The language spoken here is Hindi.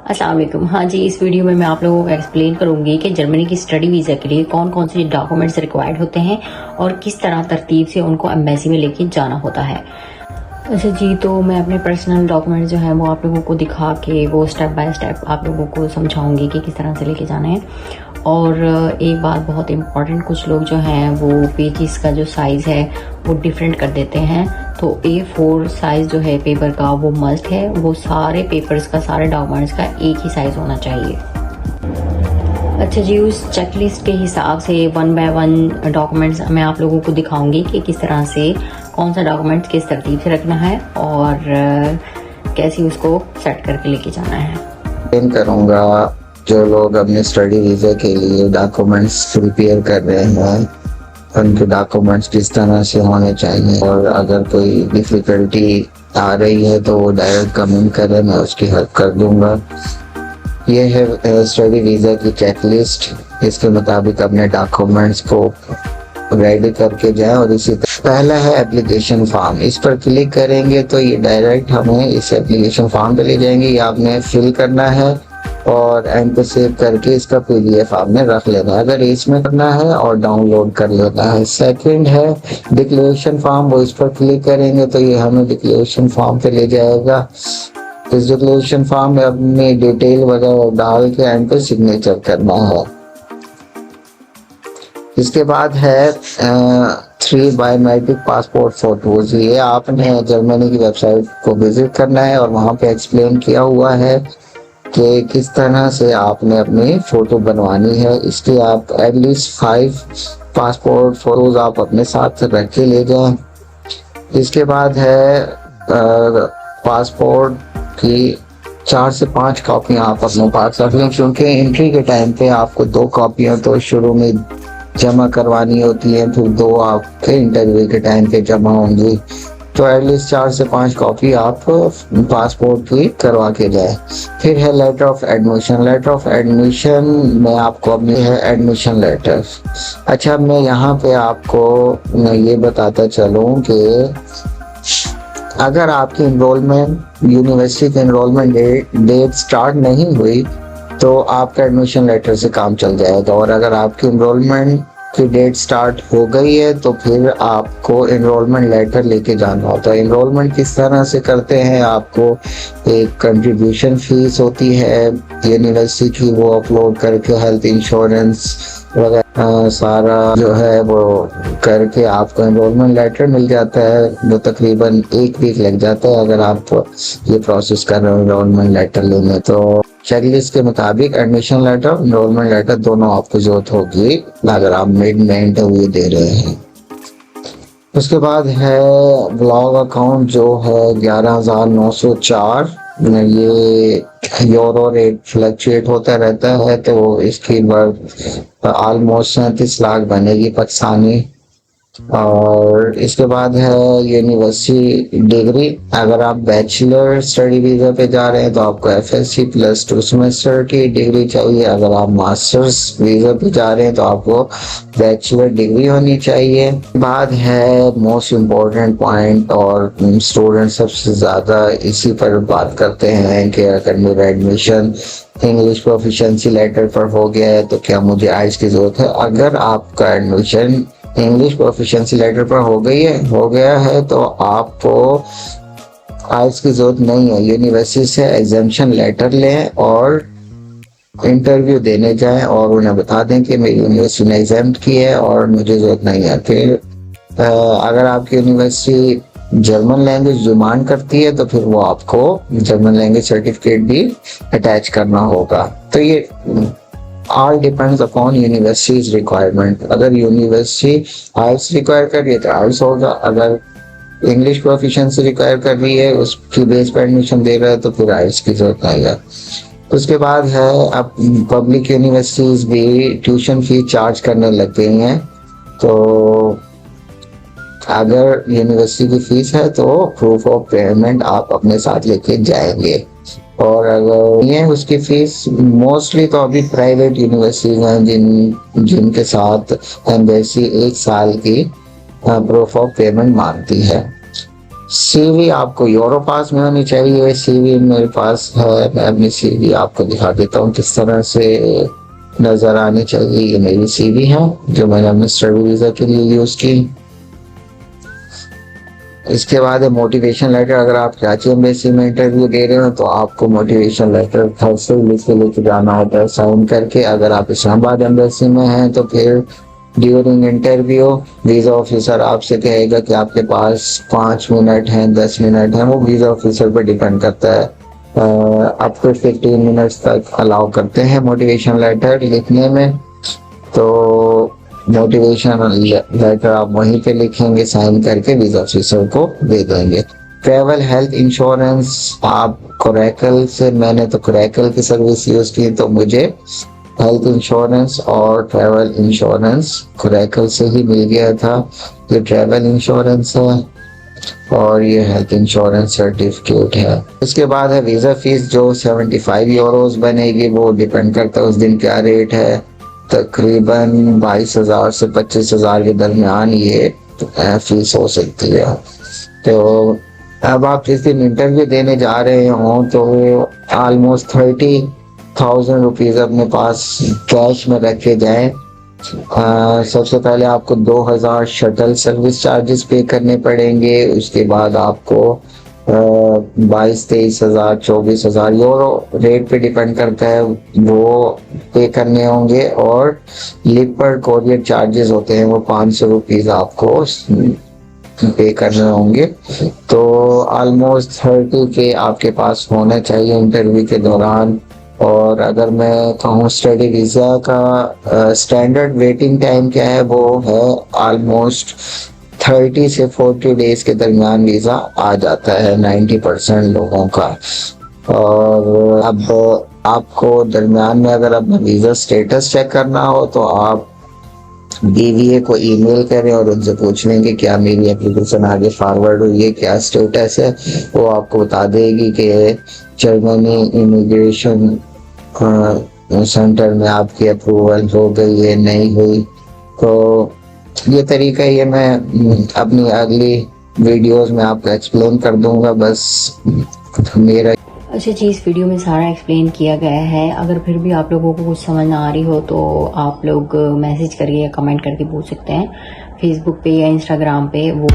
अस्सलाम वालेकुम। हाँ जी, इस वीडियो में मैं आप लोगों को एक्सप्लेन करूंगी कि जर्मनी की स्टडी वीज़ा के लिए कौन कौन से डॉक्यूमेंट्स रिक्वायर्ड होते हैं और किस तरह तरतीब से उनको एम्बेसी में लेके जाना होता है। अच्छा जी, तो मैं अपने पर्सनल डॉक्यूमेंट जो है वो आप लोगों को दिखा के वो स्टेप बाय स्टेप आप लोगों को समझाऊंगी कि किस तरह से लेके जाना है। और एक बात बहुत इम्पॉर्टेंट, कुछ लोग जो हैं वो पेजेस का जो साइज़ है वो डिफरेंट कर देते हैं। तो A4 साइज़ जो है पेपर का वो मस्ट है, वो सारे पेपर्स का, सारे डॉक्यूमेंट्स का एक ही साइज़ होना चाहिए। अच्छा जी, उस चेकलिस्ट के हिसाब से 1 बाय 1 डॉक्यूमेंट्स मैं आप लोगों को दिखाऊंगी कि किस तरह से कौन सा डॉक्यूमेंट किस तरतीब से रखना है और कैसे उसको सेट करके लेके जाना है। करूँगा जो लोग अपने स्टडी वीज़ा के लिए डॉक्यूमेंट्स प्रिपेयर कर रहे हैं उनके डॉक्यूमेंट्स किस तरह से होने चाहिए, और अगर कोई डिफ़िकल्टी आ रही है तो वो डायरेक्ट कमेंट करें, मैं उसकी हेल्प कर दूंगा। ये है स्टडी वीज़ा की चेकलिस्ट। इसके मुताबिक अपने डॉक्यूमेंट्स को रेडी करके जाएं। और इसी तरह पहला है एप्लीकेशन फॉर्म। इस पर क्लिक करेंगे तो ये डायरेक्ट हमें इस एप्लीकेशन फॉर्म पे ले जाएंगे। ये आपने फिल करना है और एंड पे सेव करके इसका PDF आपने रख लेना है, अगर इसमें करना है, और डाउनलोड कर लेना है। सेकंड है डिक्लेरेशन फॉर्म। वो इस पर क्लिक करेंगे तो ये हमें डिक्लेरेशन फॉर्म पे ले जाएगा। इस डिक्लेरेशन फॉर्म में अपनी डिटेल वगैरह डाल के एंड पे सिग्नेचर करना है। इसके बाद है 3 बायोमेट्रिक पासपोर्ट फोटोज। ये आपने जर्मनी की वेबसाइट को विजिट करना है और वहाँ पे एक्सप्लेन किया हुआ है कि किस तरह से आपने अपनी फ़ोटो बनवानी है। इसके आप एटलीस्ट 5 पासपोर्ट फ़ोटोज़ आप अपने साथ रख के ले जाएं। इसके बाद है पासपोर्ट की 4 से 5 कॉपियाँ आप अपने पास रख लें, क्योंकि एंट्री के टाइम पे आपको 2 कॉपियाँ तो शुरू में जमा करवानी होती हैं, फिर 2 आपके इंटरव्यू के टाइम पे जमा होंगी। तो एटलीस्ट 4 से 5 कॉपी आप पासपोर्ट की करवा के जाए। फिर है letter of admission. Letter of admission में आपको अपनी है एडमिशन लेटर। अच्छा, मैं यहाँ पे आपको ये बताता चलूँ कि अगर आपकी इनरोलमेंट यूनिवर्सिटी की इनरोलमेंट डेट स्टार्ट नहीं हुई तो आपका एडमिशन लेटर से काम चल जाएगा, और अगर आपकी इनरोलमेंट की डेट स्टार्ट हो गई है तो फिर आपको इनरोलमेंट लेटर लेके जाना होता है। इनरोलमेंट किस तरह से करते हैं, आपको एक कंट्रीब्यूशन फीस होती है यूनिवर्सिटी की, वो अपलोड करके हेल्थ इंश्योरेंस वगैरह सारा जो है वो करके आपको इनरोलमेंट लेटर मिल जाता है। वो तकरीबन 1 वीक लग जाता है अगर आप ये प्रोसेस कर रहे हो इनरोलमेंट लेटर लेने। तो चेकलिस्ट के मुताबिक एडमिशन लेटर, इनरोलमेंट लेटर दोनों आपको जरूरत होगी अगर आप मिड में इंटरव्यू दे रहे हैं। उसके बाद है ब्लॉग अकाउंट जो है 11,904। ये यूरो रेट फ्लक्चुएट होता रहता है, तो इसकी वर्थ ऑलमोस्ट 37 लाख बनेगी पाकिस्तानी। और इसके बाद है यूनिवर्सिटी डिग्री। अगर आप बैचलर स्टडी वीज़ा पे जा रहे हैं तो आपको FSc प्लस 2 सेमेस्टर की डिग्री चाहिए। अगर आप मास्टर्स वीज़ा पे जा रहे हैं तो आपको बैचलर डिग्री होनी चाहिए। बाद है मोस्ट इम्पोर्टेंट पॉइंट, और स्टूडेंट सबसे ज़्यादा इसी पर बात करते हैं कि अगर मेरा एडमिशन इंग्लिश प्रोफिशिएंसी लेटर पर हो गया है तो क्या मुझे आइल्स की ज़रूरत है। अगर आपका एडमिशन इंग्लिश प्रोफिशिएंसी लेटर पर हो गया है तो आपको आइल्स की जरूरत नहीं है। यूनिवर्सिटी से एग्जामिशन लेटर लें और इंटरव्यू देने जाएं और उन्हें बता दें कि मेरी यूनिवर्सिटी ने एग्जाम की है और मुझे जरूरत नहीं है। फिर अगर आपकी यूनिवर्सिटी जर्मन लैंग्वेज डिमांड करती है तो फिर वो आपको जर्मन लैंग्वेज सर्टिफिकेट भी अटैच करना होगा। तो ये all depends upon university's requirement। अगर यूनिवर्सिटी IELTS रिक्वायर कर रही है तो IELTS होगा, अगर इंग्लिश प्रोफिशिएंसी रिक्वायर कर रही है उसकी बेस पर एडमिशन दे रहा है तो फिर IELTS की जरूरत आएगा। उसके बाद है अब पब्लिक यूनिवर्सिटीज भी ट्यूशन फीस चार्ज करने लग गई हैं, तो अगर यूनिवर्सिटी की फीस है तो प्रूफ ऑफ पेमेंट आप अपने साथ लेके जाएंगे। और अगर ये उसकी फीस मोस्टली तो अभी प्राइवेट यूनिवर्सिटीज हैं जिनके साथ एम्बेसी 1 साल की प्रूफ ऑफ पेमेंट मांगती है। सीवी आपको यूरोपास में होनी चाहिए। सीवी मेरे पास है, मैं अपनी सीवी आपको दिखा देता हूँ किस तरह से नजर आनी चाहिए। ये मेरी सीवी है जो मैंने अपने स्टडी वीजा के लिए यूज की। इसके बाद है मोटिवेशन लेटर। अगर आप कराची एम्बेसी में इंटरव्यू दे रहे हो तो आपको मोटिवेशन लेटर घर से लिख के लेके जाना होता है साइन करके। अगर आप इस्लामाबाद एम्बेसी में हैं तो फिर ड्यूरिंग इंटरव्यू वीजा ऑफिसर आपसे कहेगा कि आपके पास 5 मिनट हैं, 10 मिनट हैं, वो वीजा ऑफिसर पर डिपेंड करता है। अप टू 15 मिनट्स तक अलाउ करते हैं मोटिवेशन लेटर लिखने में। तो मोटिवेशन लेटर आप वहीं पे लिखेंगे, साइन करके वीजा ऑफिसर को दे देंगे। ट्रैवल हेल्थ इंश्योरेंस आप कोरैकल से, मैंने तो कोरैकल की सर्विस यूज की तो मुझे हेल्थ इंश्योरेंस और ट्रैवल इंश्योरेंस कोरैकल से ही मिल गया था। ये ट्रैवल इंश्योरेंस है और ये हेल्थ इंश्योरेंस सर्टिफिकेट है। इसके बाद है वीजा फीस जो 75 यूरोज बनेगी। वो डिपेंड करता है उस दिन क्या रेट है। तकरीबन 22,000 से 25,000 के दरमियान ये फीस हो सकती है। तो अब आप जिस दिन इंटरव्यू देने जा रहे हो तो ऑलमोस्ट 30,000 रुपीज अपने पास कैश में रख के जाएं। सबसे पहले आपको 2,000 शटल सर्विस चार्जेस पे करने पड़ेंगे। उसके बाद आपको 22,000-23,000 24,000 यूरो रेट पे डिपेंड करता है वो पे करने होंगे। और लिपर्ड कोरियर चार्जेस होते हैं वो 500 रुपीज आपको पे करने होंगे। तो ऑलमोस्ट 30 के आपके पास होना चाहिए इंटरव्यू के दौरान। और अगर मैं कहूँ स्टडी वीज़ा का स्टैंडर्ड वेटिंग टाइम क्या है, वो है ऑलमोस्ट 30 से 40 डेज के दरमियान वीज़ा आ जाता है 90% लोगों का। और अब आपको दरमियान में अगर अपना वीज़ा स्टेटस चेक करना हो तो आप BVA को ईमेल करें और उनसे पूछ लेंगे क्या मेरी एप्लीकेशन आगे फॉरवर्ड हुई है, क्या स्टेटस है। वो आपको बता देगी कि जर्मनी इमिग्रेशन सेंटर में आपकी अप्रूवल हो गई है, नहीं हुई। तो ये तरीका ये मैं अपनी अगली वीडियोस में आपको एक्सप्लेन कर दूंगा। बस मेरा अच्छा जी, इस वीडियो में सारा एक्सप्लेन किया गया है। अगर फिर भी आप लोगों को कुछ समझ ना आ रही हो तो आप लोग मैसेज करके या कमेंट करके पूछ सकते हैं फेसबुक पे या इंस्टाग्राम पे। वो